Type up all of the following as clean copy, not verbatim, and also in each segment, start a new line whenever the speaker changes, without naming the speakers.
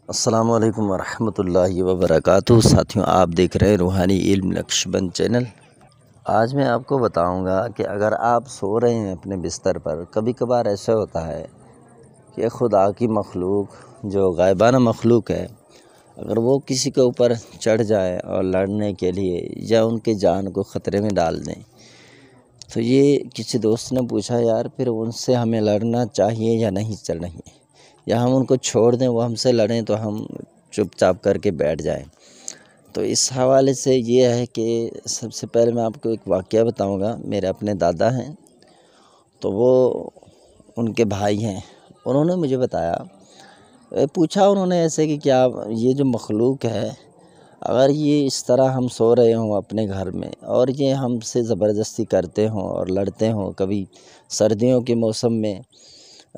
السلام علیکم ورحمۃ اللہ وبرکاتہ۔ ساتھیوں، آپ دیکھ رہے ہیں روحانی علم نقشبند چینل۔ آج میں آپ کو بتاؤں گا کہ اگر آپ سو رہے ہیں اپنے بستر پر، کبھی کبھار ایسا ہوتا ہے کہ خدا کی مخلوق جو غائبانہ مخلوق ہے، اگر وہ کسی کے اوپر چڑھ جائے اور لڑنے کے لیے یا ان کے جان کو خطرے میں ڈال دیں، تو یہ کسی دوست نے پوچھا، یار پھر ان سے ہمیں لڑنا چاہیے یا نہیں چاہیے، یا ہم ان کو چھوڑ دیں وہ ہم سے لڑیں تو ہم چپ چاپ کر کے بیٹھ جائیں۔ تو اس حوالے سے یہ ہے کہ سب سے پہلے میں آپ کو ایک واقعہ بتاؤں گا۔ میرے اپنے دادا ہیں، تو وہ ان کے بھائی ہیں، انہوں نے مجھے بتایا، پوچھا انہوں نے ایسے کہ کیا یہ جو مخلوق ہے، اگر یہ اس طرح ہم سو رہے ہوں اپنے گھر میں اور یہ ہم سے زبردستی کرتے ہوں اور لڑتے ہوں، کبھی سردیوں کے موسم میں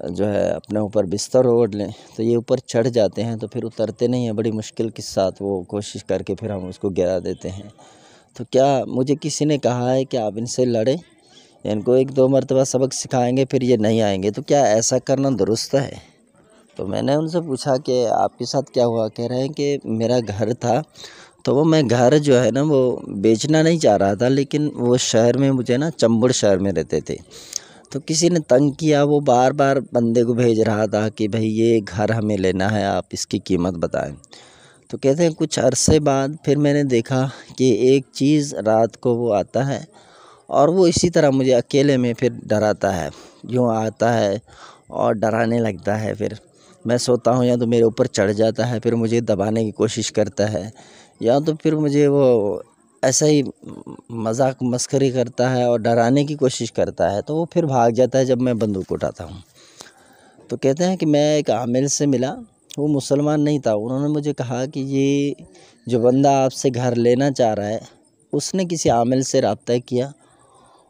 جو ہے اپنے اوپر بستر اوڑھ لیں تو یہ اوپر چڑھ جاتے ہیں، تو پھر اترتے نہیں ہیں، بڑی مشکل کے ساتھ وہ کوشش کر کے پھر ہم اس کو گرا دیتے ہیں، تو کیا مجھے کسی نے کہا ہے کہ آپ ان سے لڑیں، ان کو ایک دو مرتبہ سبق سکھائیں گے پھر یہ نہیں آئیں گے، تو کیا ایسا کرنا درست ہے؟ تو میں نے ان سے پوچھا کہ آپ کے ساتھ کیا ہوا؟ کہہ رہے ہیں کہ میرا گھر تھا، تو وہ میں گھر جو ہے نا وہ بیچنا نہیں چاہ رہا تھا، لیکن وہ شہر میں مجھے نا چمبڑ شہر میں رہتے تھے، تو کسی نے تنگ کیا، وہ بار بار بندے کو بھیج رہا تھا کہ بھئی یہ گھر ہمیں لینا ہے، آپ اس کی قیمت بتائیں۔ تو کہتے ہیں کچھ عرصے بعد پھر میں نے دیکھا کہ ایک چیز رات کو وہ آتا ہے اور وہ اسی طرح مجھے اکیلے میں پھر ڈراتا ہے، یوں آتا ہے اور ڈرانے لگتا ہے، پھر میں سوتا ہوں یا تو میرے اوپر چڑھ جاتا ہے، پھر مجھے دبانے کی کوشش کرتا ہے، یا تو پھر مجھے وہ ایسا ہی مذاق مسخری کرتا ہے اور ڈرانے کی کوشش کرتا ہے، تو وہ پھر بھاگ جاتا ہے جب میں بندوق اٹھاتا ہوں۔ تو کہتے ہیں کہ میں ایک عامل سے ملا، وہ مسلمان نہیں تھا، انہوں نے مجھے کہا کہ یہ جو بندہ آپ سے گھر لینا چاہ رہا ہے، اس نے کسی عامل سے رابطہ کیا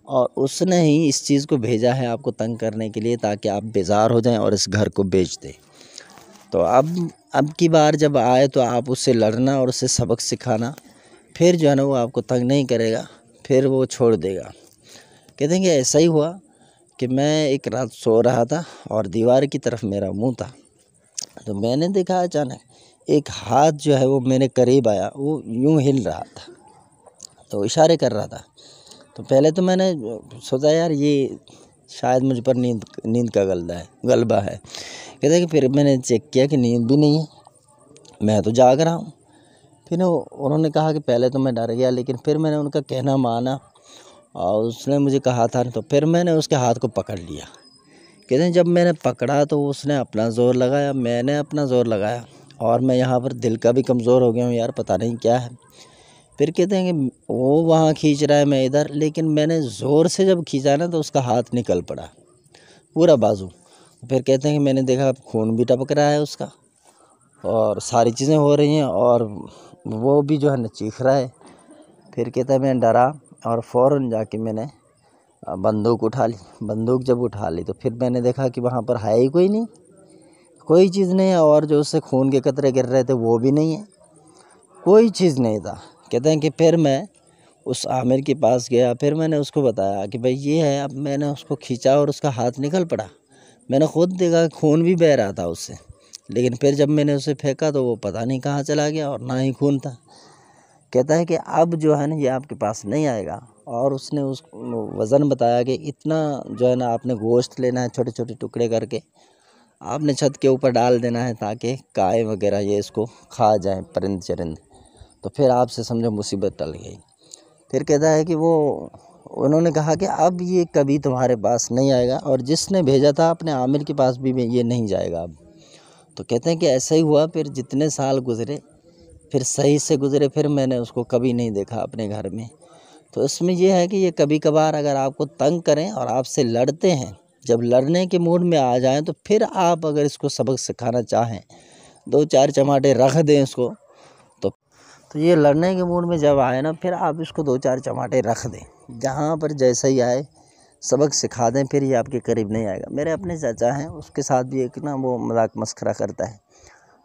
اور اس نے ہی اس چیز کو بھیجا ہے آپ کو تنگ کرنے کے لیے، تاکہ آپ بیزار ہو جائیں اور اس گھر کو بیچ دیں۔ تو اب کی بار جب آئے تو آپ اس سے لڑنا اور اسے سبق سکھانا، پھر جو ہے نا وہ آپ کو تنگ نہیں کرے گا، پھر وہ چھوڑ دے گا۔ کہتے ہیں کہ ایسا ہی ہوا کہ میں ایک رات سو رہا تھا اور دیوار کی طرف میرا منہ تھا، تو میں نے دیکھا اچانک ایک ہاتھ جو ہے وہ میرے قریب آیا، وہ یوں ہل رہا تھا، تو اشارے کر رہا تھا۔ تو پہلے تو میں نے سوچا یار یہ شاید مجھ پر نیند کا غلبہ ہے۔ کہتے ہیں کہ پھر میں نے چیک کیا کہ نیند بھی نہیں ہے، میں تو جاگ رہا ہوں۔ پھر انہوں نے کہا کہ پہلے تو میں ڈر گیا، لیکن پھر میں نے ان کا کہنا مانا اور اس نے مجھے کہا تھا، تو پھر میں نے اس کے ہاتھ کو پکڑ لیا۔ کہتے ہیں جب میں نے پکڑا تو اس نے اپنا زور لگایا، میں نے اپنا زور لگایا، اور میں یہاں پر دل کا بھی کمزور ہو گیا ہوں، یار پتہ نہیں کیا ہے۔ پھر کہتے ہیں کہ وہ وہاں کھینچ رہا ہے، میں ادھر، لیکن میں نے زور سے جب کھینچا نا تو اس کا ہاتھ نکل پڑا، پورا بازو۔ پھر کہتے ہیں کہ میں نے دیکھا خون بھی ٹپک رہا ہے اس کا، اور ساری چیزیں ہو رہی ہیں، اور وہ بھی جو ہے نا چیخ رہا ہے۔ پھر کہتا ہے میں ڈرا اور فوراً جا کے میں نے بندوق اٹھا لی۔ بندوق جب اٹھا لی تو پھر میں نے دیکھا کہ وہاں پر ہے ہی کوئی نہیں، کوئی چیز نہیں ہے، اور جو اس سے خون کے قطرے گر رہے تھے وہ بھی نہیں ہے، کوئی چیز نہیں تھا۔ کہتے ہیں کہ پھر میں اس عامر کے پاس گیا، پھر میں نے اس کو بتایا کہ بھئی یہ ہے، اب میں نے اس کو کھینچا اور اس کا ہاتھ نکل پڑا، میں نے خود دیکھا خون بھی بہہ رہا تھا اس سے، لیکن پھر جب میں نے اسے پھینکا تو وہ پتہ نہیں کہاں چلا گیا اور نہ ہی خون تھا۔ کہتا ہے کہ اب جو ہے نا یہ آپ کے پاس نہیں آئے گا، اور اس نے اس وزن بتایا کہ اتنا جو ہے نا آپ نے گوشت لینا ہے، چھوٹے چھوٹے ٹکڑے کر کے آپ نے چھت کے اوپر ڈال دینا ہے، تاکہ کائے وغیرہ یہ اس کو کھا جائیں، پرند چرند، تو پھر آپ سے سمجھو مصیبت ٹل گئی۔ پھر کہتا ہے کہ انہوں نے کہا کہ اب یہ کبھی تمہارے پاس نہیں آئے گا، اور جس نے بھیجا تھا اپنے عامل کے پاس بھی یہ نہیں جائے گا اب۔ تو کہتے ہیں کہ ایسا ہی ہوا، پھر جتنے سال گزرے پھر صحیح سے گزرے، پھر میں نے اس کو کبھی نہیں دیکھا اپنے گھر میں۔ تو اس میں یہ ہے کہ یہ کبھی کبھار اگر آپ کو تنگ کریں اور آپ سے لڑتے ہیں، جب لڑنے کے موڈ میں آ جائیں تو پھر آپ اگر اس کو سبق سکھانا چاہیں، دو چار چماٹے رکھ دیں اس کو، تو یہ لڑنے کے موڈ میں جب آئے نا پھر آپ اس کو دو چار چماٹے رکھ دیں، جہاں پر جیسا ہی آئے سبق سکھا دیں، پھر یہ آپ کے قریب نہیں آئے گا۔ میرے اپنے چاچا ہیں، اس کے ساتھ بھی ایک نا وہ مذاق مسخرہ کرتا ہے،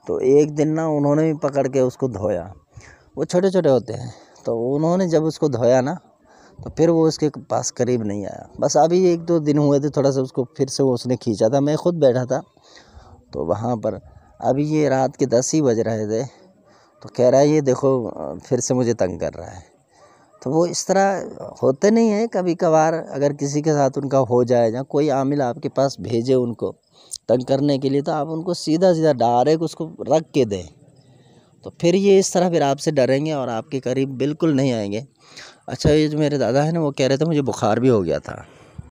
تو ایک دن نا انہوں نے بھی پکڑ کے اس کو دھویا، وہ چھوٹے چھوٹے ہوتے ہیں، تو انہوں نے جب اس کو دھویا نا تو پھر وہ اس کے پاس قریب نہیں آیا۔ بس ابھی ایک دو دن ہوئے تھے، تھوڑا سا اس کو پھر سے اس نے کھینچا تھا، میں خود بیٹھا تھا، تو وہاں پر ابھی یہ رات کے 10 ہی بج رہے تھے تو کہہ رہا ہے یہ دیکھو پھر سے مجھے تنگ کر رہا ہے۔ تو وہ اس طرح ہوتے نہیں ہیں، کبھی کبھار اگر کسی کے ساتھ ان کا ہو جائے، یا کوئی عامل آپ کے پاس بھیجے ان کو تنگ کرنے کے لیے، تو آپ ان کو سیدھا ڈائریکٹ اس کو رکھ کے دیں، تو پھر یہ اس طرح پھر آپ سے ڈریں گے اور آپ کے قریب بالکل نہیں آئیں گے۔ اچھا، یہ جو میرے دادا ہیں نا، وہ کہہ رہے تھے مجھے بخار بھی ہو گیا تھا،